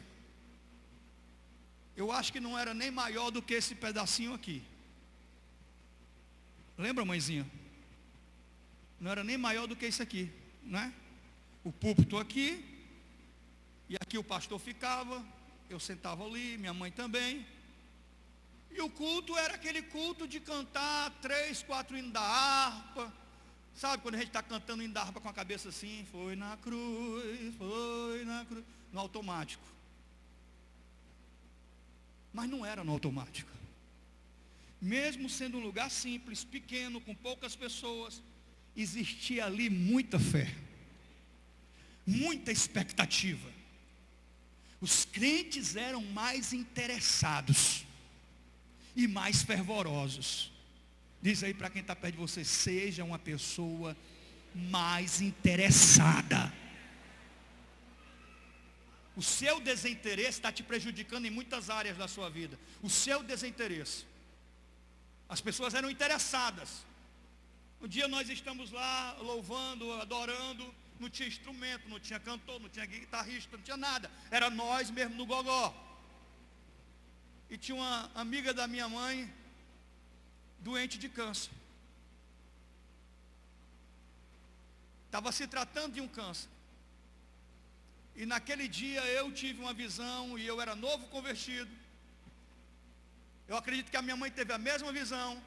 Eu acho que não era nem maior do que esse pedacinho aqui. Lembra, mãezinha? Não era nem maior do que isso aqui, né? O púlpito aqui, e aqui o pastor ficava, eu sentava ali, minha mãe também. E o culto era aquele culto de cantar 3, 4 hinos da harpa. Sabe quando a gente está cantando hino da harpa com a cabeça assim? Foi na cruz, no automático. Mas não era no automático. Mesmo sendo um lugar simples, pequeno, com poucas pessoas, existia ali muita fé, muita expectativa. Os crentes eram mais interessados e mais fervorosos. Diz aí para quem está perto de você: seja uma pessoa mais interessada. O seu desinteresse está te prejudicando em muitas áreas da sua vida. O seu desinteresse. As pessoas eram interessadas. Um dia nós estamos lá louvando, adorando, não tinha instrumento, não tinha cantor, não tinha guitarrista, não tinha nada. Era nós mesmo no gogó. E tinha uma amiga da minha mãe, doente de câncer. Estava se tratando de um câncer. E naquele dia eu tive uma visão, e eu era novo convertido. Eu acredito que a minha mãe teve a mesma visão.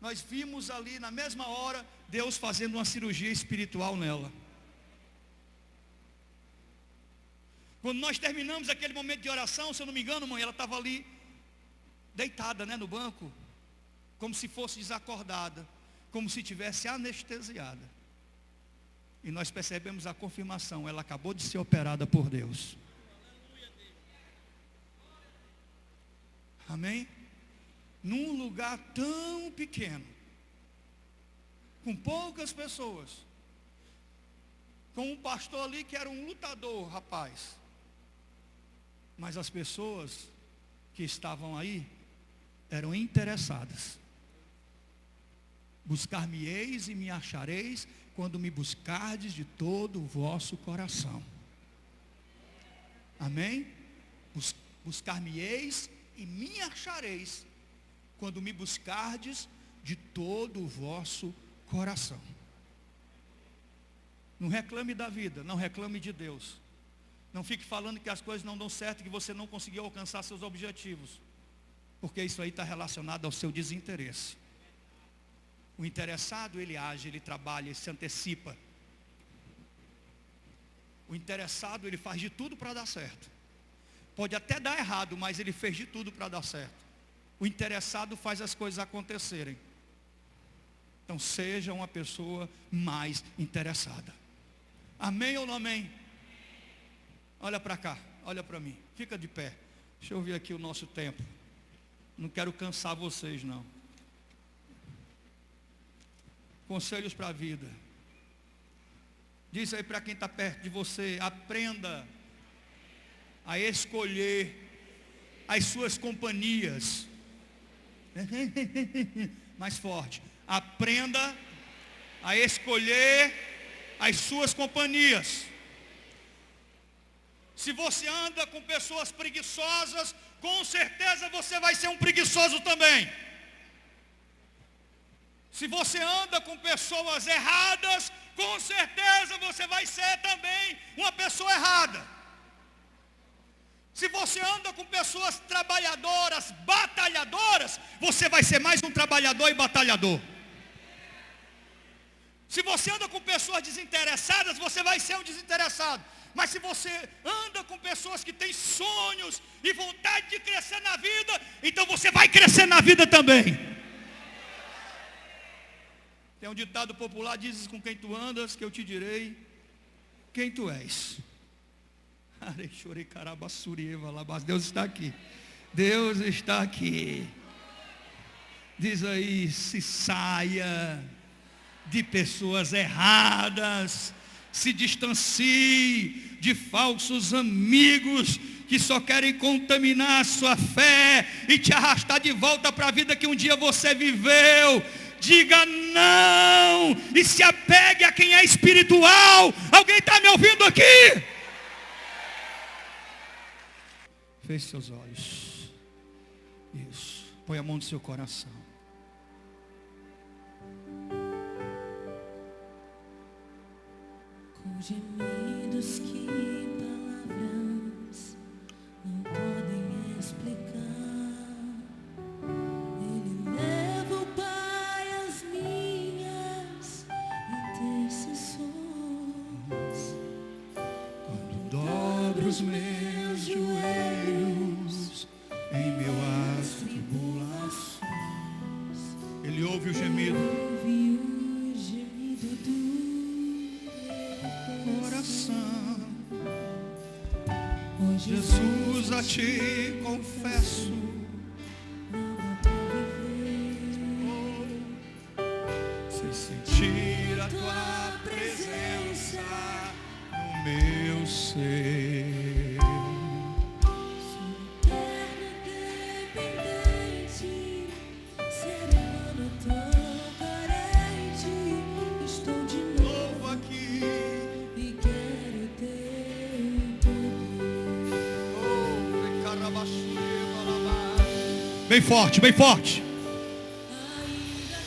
Nós vimos ali na mesma hora Deus fazendo uma cirurgia espiritual nela. Quando nós terminamos aquele momento de oração, se eu não me engano, mãe, ela estava ali deitada, né, no banco, como se fosse desacordada, como se tivesse anestesiada. E nós percebemos a confirmação: ela acabou de ser operada por Deus. Amém? Num lugar tão pequeno, com poucas pessoas, com um pastor ali que era um lutador, rapaz. Mas as pessoas que estavam aí eram interessadas. Buscar-me-eis e me achareis, quando me buscardes de todo o vosso coração. Amém? Buscar-me-eis e me achareis, quando me buscardes de todo o vosso coração. Não reclame da vida, não reclame de Deus. Não fique falando que as coisas não dão certo, que você não conseguiu alcançar seus objetivos, porque isso aí está relacionado ao seu desinteresse. O interessado, ele age, ele trabalha, ele se antecipa. O interessado, ele faz de tudo para dar certo. Pode até dar errado, mas ele fez de tudo para dar certo. O interessado faz as coisas acontecerem. Então seja uma pessoa mais interessada. Amém ou não amém? Olha para cá, olha para mim. Fica de pé. Deixa eu ver aqui o nosso tempo. Não quero cansar vocês, não. Conselhos para a vida. Diz aí para quem está perto de você: aprenda a escolher as suas companhias. Mais forte. Aprenda a escolher as suas companhias. Se você anda com pessoas preguiçosas, com certeza você vai ser um preguiçoso também. Se você anda com pessoas erradas, com certeza você vai ser também uma pessoa errada. Se você anda com pessoas trabalhadoras, batalhadoras, você vai ser mais um trabalhador e batalhador. Se você anda com pessoas desinteressadas, você vai ser um desinteressado. Mas se você anda com pessoas que têm sonhos e vontade de crescer na vida, então você vai crescer na vida também. Tem um ditado popular, dizes com quem tu andas, que eu te direi quem tu és. Deus está aqui. Deus está aqui. Diz aí, se saia de pessoas erradas, se distancie de falsos amigos que só querem contaminar a sua fé e te arrastar de volta para a vida que um dia você viveu. Diga não e se apegue a quem é espiritual. Alguém está me ouvindo aqui? Feche seus olhos. Isso. Põe a mão no seu coração. Com gemidos que palavras não podem explicar, Ele leva o Pai às minhas intercessões. Quando dobro os meus joelhos em meus tribulações, Ele ouve o gemido. Ouve o gemido do Coração, oh Jesus, a ti confesso, sem sentir a tua presença no meu ser. Sou eterno dependente, ser humano tão carente. Estou de novo Aqui, e quero teu poder. bem forte, bem forte. Ainda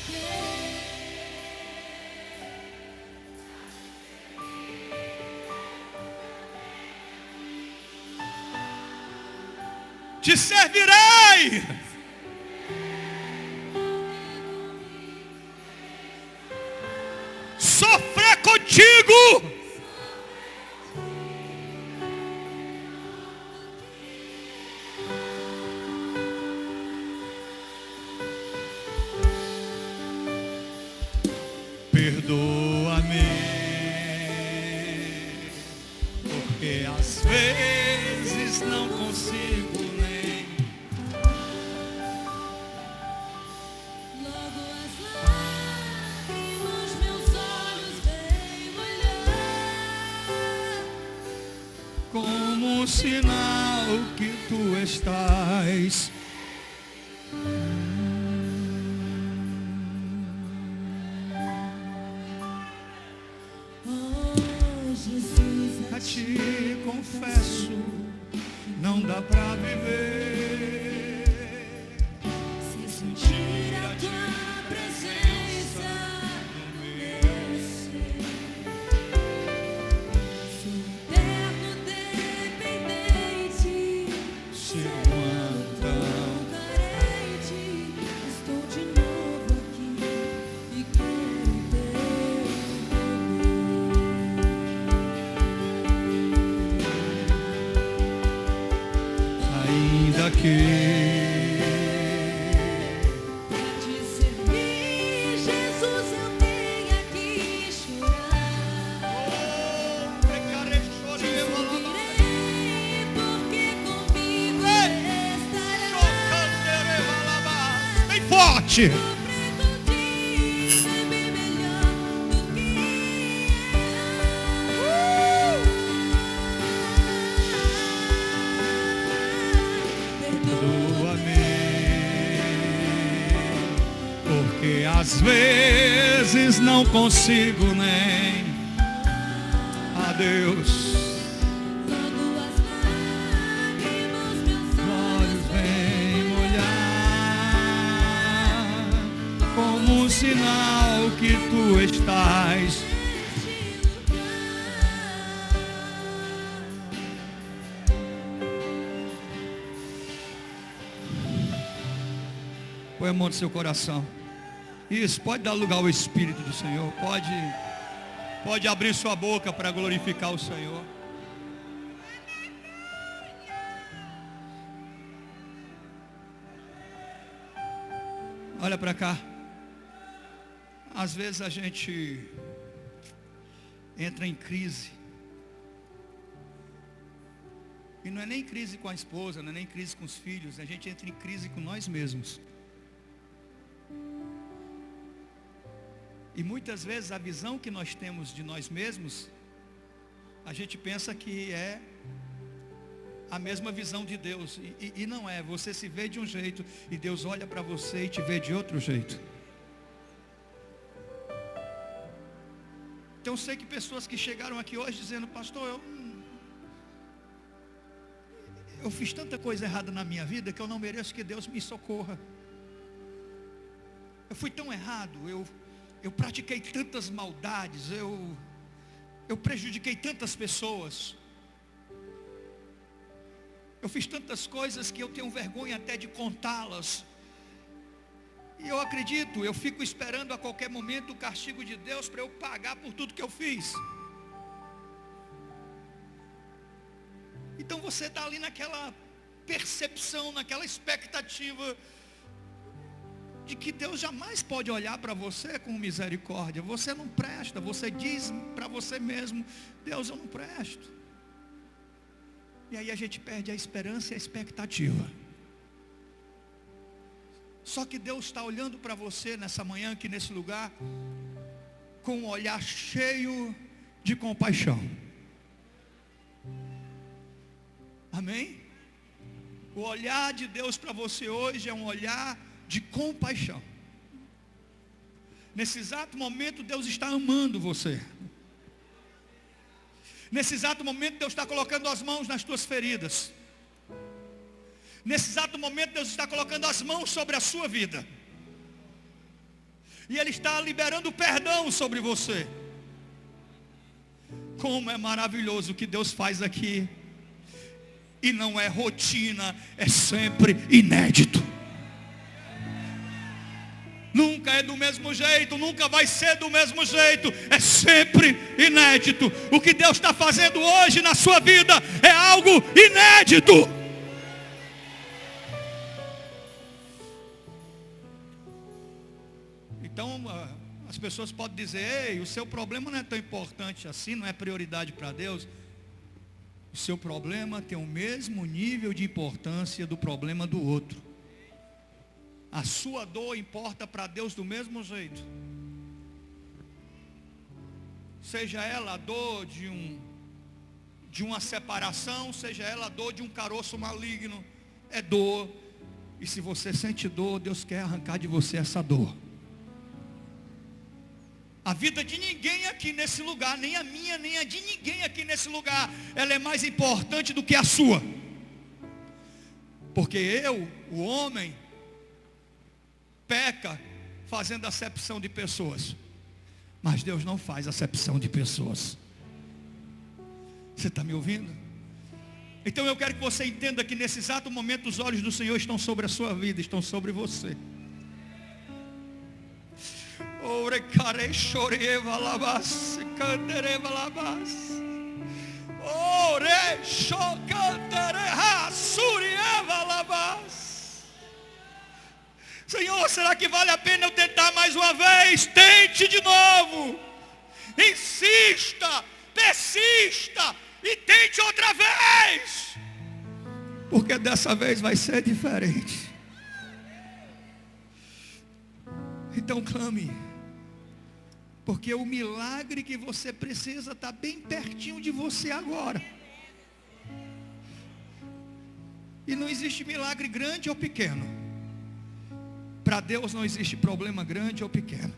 Te servirei. Sofrer contigo. Perdoa-me, porque às vezes não consigo nem. logo as lágrimas meus olhos vêm molhar. Como um sinal que tu estás. Oh Jesus, A ti confesso, não dá pra viver se sentir a tua presença no meu ser. Sou eterno dependente, ser humano tão carente. Estou de novo aqui e quero teu ainda que Pra te servir, Jesus, eu tenho que chorar. Servirei porque comigo estarás. bem forte. Sofrer contigo é bem melhor do que Perdoa-me, porque às vezes não consigo nem. Adeus. logo as lágrimas meus Olhos vêm molhar, como um sinal que tu estás. Põe a mão no seu coração. Isso, pode dar lugar ao Espírito do Senhor. Pode abrir sua boca para glorificar o Senhor. Olha para cá. Às vezes a gente entra em crise. E não é nem crise com a esposa, não é nem crise com os filhos, a gente entra em crise com nós mesmos. E muitas vezes a visão que nós temos de nós mesmos, a gente pensa que é a mesma visão de Deus. E não é, você se vê de um jeito e Deus olha para você e te vê de outro jeito. Então eu sei que pessoas que chegaram aqui hoje dizendo, pastor, eu fiz tanta coisa errada na minha vida que eu não mereço que Deus me socorra. Eu fui tão errado, eu pratiquei tantas maldades, eu prejudiquei tantas pessoas. Eu fiz tantas coisas que eu tenho vergonha até de contá-las. E eu acredito, eu fico esperando a qualquer momento o castigo de Deus para eu pagar por tudo que eu fiz. Então você está ali naquela percepção, naquela expectativa de que Deus jamais pode olhar para você com misericórdia. Você não presta, você diz para você mesmo, Deus, eu não presto. E aí a gente perde a esperança e a expectativa. Só que Deus está olhando para você nessa manhã, aqui nesse lugar, com um olhar cheio de compaixão. Amém? O olhar de Deus para você hoje é um olhar de compaixão. Nesse exato momento Deus está amando você. Nesse exato momento Deus está colocando as mãos nas tuas feridas. Nesse exato momento Deus está colocando as mãos sobre a sua vida. E Ele está liberando perdão sobre você. Como é maravilhoso o que Deus faz aqui. E não é rotina, é sempre inédito. Nunca é do mesmo jeito, nunca vai ser do mesmo jeito, é sempre inédito. O que Deus está fazendo hoje na sua vida é algo inédito. Então as pessoas podem dizer, ei, o seu problema não é tão importante assim, não é prioridade para Deus. O seu problema tem o mesmo nível de importância do problema do outro. A sua dor importa para Deus do mesmo jeito. Seja ela a dor de uma separação, seja ela a dor de um caroço maligno. É dor. E se você sente dor, Deus quer arrancar de você essa dor. A vida de ninguém aqui nesse lugar, nem a minha, nem a de ninguém aqui nesse lugar, ela é mais importante do que a sua. Porque eu, o homem, peca fazendo acepção de pessoas. Mas Deus não faz acepção de pessoas. Você está me ouvindo? Então eu quero que você entenda que nesse exato momento os olhos do Senhor estão sobre a sua vida, estão sobre você. Ore care choreva labas, cantereva labas. Ore chocantereha surieva labas. Senhor, será que vale a pena eu tentar mais uma vez? Tente de novo. Insista, persista e tente outra vez. Porque dessa vez vai ser diferente. Então clame. Porque o milagre que você precisa está bem pertinho de você agora. E não existe milagre grande ou pequeno. Para Deus não existe problema grande ou pequeno.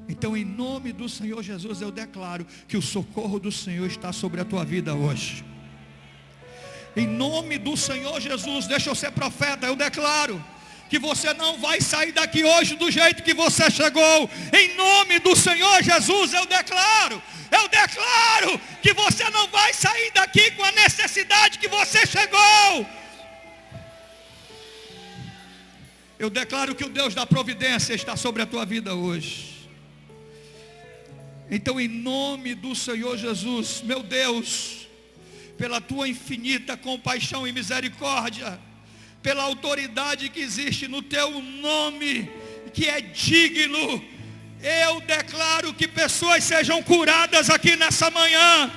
Então em nome do Senhor Jesus eu declaro que o socorro do Senhor está sobre a tua vida hoje. Em nome do Senhor Jesus, deixa eu ser profeta, eu declaro que você não vai sair daqui hoje do jeito que você chegou. Em nome do Senhor Jesus eu declaro que você não vai sair daqui com a necessidade que você chegou. Eu declaro que o Deus da providência está sobre a tua vida hoje. Então em nome do Senhor Jesus, meu Deus, pela tua infinita compaixão e misericórdia, pela autoridade que existe no teu nome, que é digno. Eu declaro que pessoas sejam curadas aqui nessa manhã.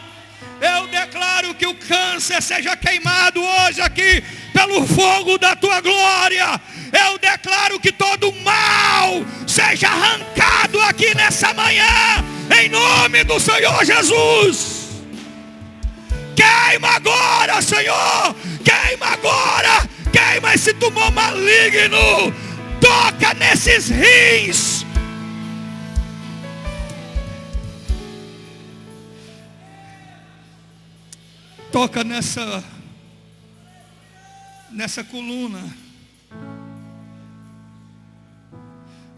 Eu declaro que o câncer seja queimado hoje aqui pelo fogo da tua glória. Eu declaro que todo mal seja arrancado aqui nessa manhã, em nome do Senhor Jesus. Queima agora, Senhor, queima agora, queima esse tumor maligno, toca nesses rins. Toca nessa coluna.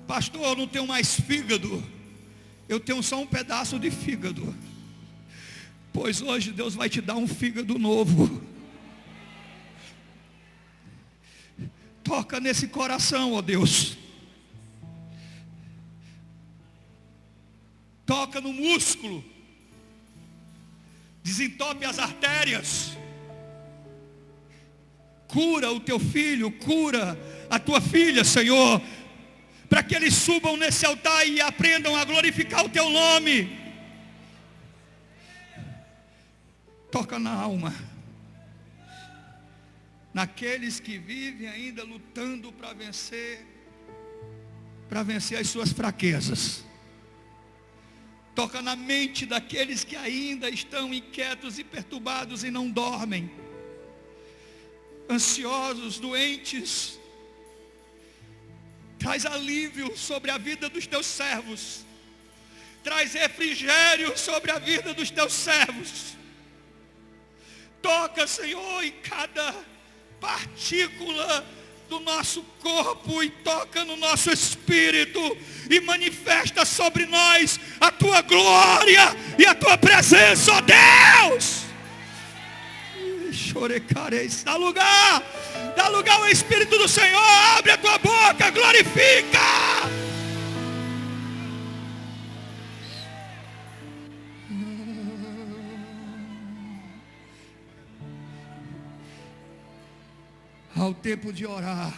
Pastor, eu não tenho mais fígado. Eu tenho só um pedaço de fígado. Pois hoje Deus vai te dar um fígado novo. Toca nesse coração, ó Deus. Toca no músculo. Desentope as artérias. Cura o teu filho, cura a tua filha, Senhor, para que eles subam nesse altar e aprendam a glorificar o teu nome. Toca na alma, naqueles que vivem ainda lutando para vencer as suas fraquezas. Toca na mente daqueles que ainda estão inquietos e perturbados e não dormem. Ansiosos, doentes. Traz alívio sobre a vida dos teus servos. Traz refrigério sobre a vida dos teus servos. Toca, Senhor, em cada partícula do nosso corpo e toca no nosso espírito e manifesta sobre nós a tua glória e a tua presença, ó Deus. Chorecareis, dá lugar ao Espírito do Senhor, abre a tua boca, glorifica. Ao tempo de orar,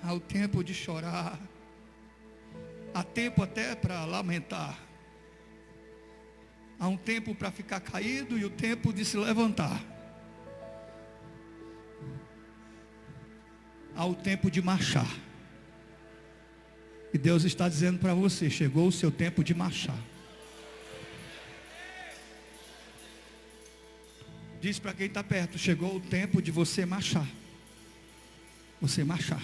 ao tempo de chorar, há tempo até para lamentar, há um tempo para ficar caído e o tempo de se levantar, há o tempo de marchar. E Deus está dizendo para você: chegou o seu tempo de marchar. Diz para quem está perto: chegou o tempo de você marchar. Você marchar.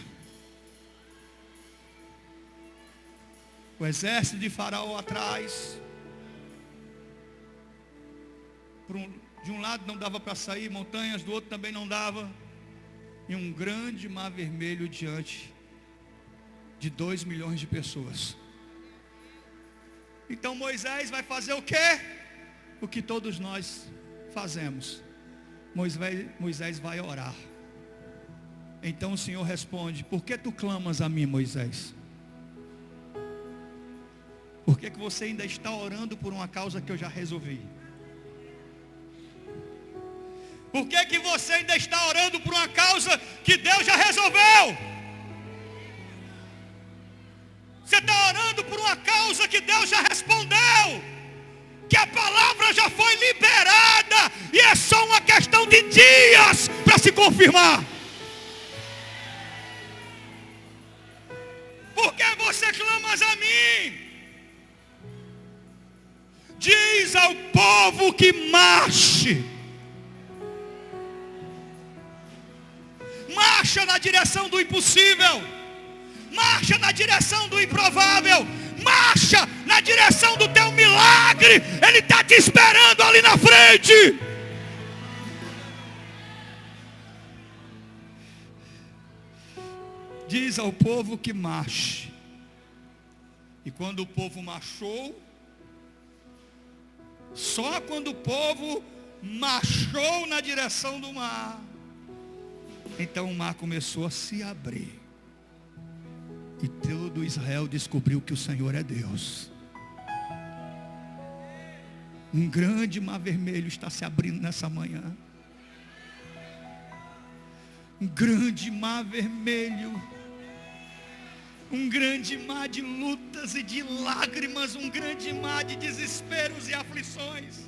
O exército de Faraó atrás. De um lado não dava para sair, montanhas, do outro também não dava. E um grande mar vermelho diante de 2 milhões de pessoas. Então Moisés vai fazer o quê? O que todos nós fazemos. Moisés vai orar. Então o Senhor responde: por que tu clamas a mim, Moisés? Por que você ainda está orando por uma causa que eu já resolvi? Por que você ainda está orando por uma causa que Deus já resolveu? Você está orando por uma causa que Deus já respondeu, que a palavra já foi liberada e é só uma questão de dias para se confirmar. Por que você clama a mim? Diz ao povo que marche. Marcha na direção do impossível. Marcha na direção do improvável. Marcha na direção do teu milagre. Ele está te esperando ali na frente. Diz ao povo que marche. E quando o povo marchou, só quando o povo marchou na direção do mar, então o mar começou a se abrir. E todo Israel descobriu que o Senhor é Deus. Um grande mar vermelho está se abrindo nessa manhã. Um grande mar vermelho um grande mar de lutas e de lágrimas, um grande mar de desesperos e aflições,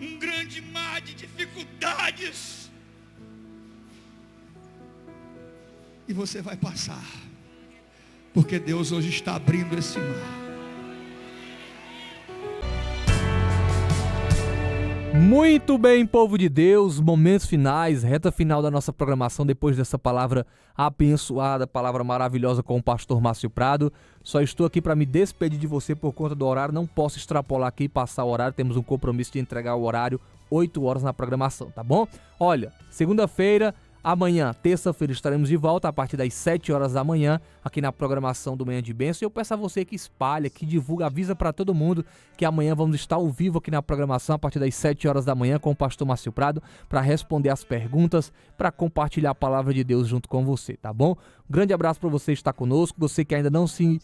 um grande mar de dificuldades. E você vai passar, porque Deus hoje está abrindo esse mar. Muito bem, povo de Deus, momentos finais, reta final da nossa programação, depois dessa palavra abençoada, palavra maravilhosa com o pastor Márcio Prado. Só estou aqui para me despedir de você por conta do horário, não posso extrapolar aqui e passar o horário, temos um compromisso de entregar o horário 8 horas na programação, tá bom? Olha, segunda-feira, amanhã, terça-feira, estaremos de volta a partir das 7 horas da manhã, aqui na programação do Manhã de Bênção. E eu peço a você que espalha, que divulga, avisa para todo mundo que amanhã vamos estar ao vivo aqui na programação a partir das 7 horas da manhã com o pastor Márcio Prado para responder as perguntas, para compartilhar a palavra de Deus junto com você, tá bom? Um grande abraço para você que está conosco, você que ainda não se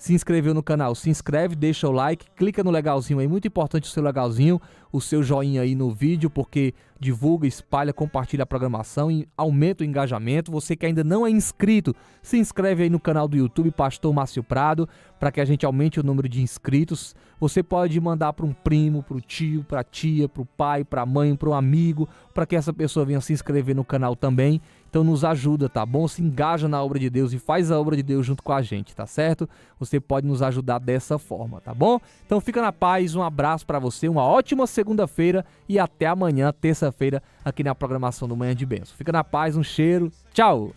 inscreveu no canal, se inscreve, deixa o like, clica no legalzinho aí, muito importante o seu legalzinho, o seu joinha aí no vídeo, porque divulga, espalha, compartilha a programação e aumenta o engajamento. Você que ainda não é inscrito, se inscreve aí no canal do YouTube Pastor Márcio Prado, para que a gente aumente o número de inscritos. Você pode mandar para um primo, para o tio, para a tia, para o pai, para a mãe, para um amigo, para que essa pessoa venha se inscrever no canal também. Então nos ajuda, tá bom? Se engaja na obra de Deus e faz a obra de Deus junto com a gente, tá certo? Você pode nos ajudar dessa forma, tá bom? Então fica na paz, um abraço para você, uma ótima segunda-feira e até amanhã, terça-feira, aqui na programação do Manhã de Bênção. Fica na paz, um cheiro, tchau!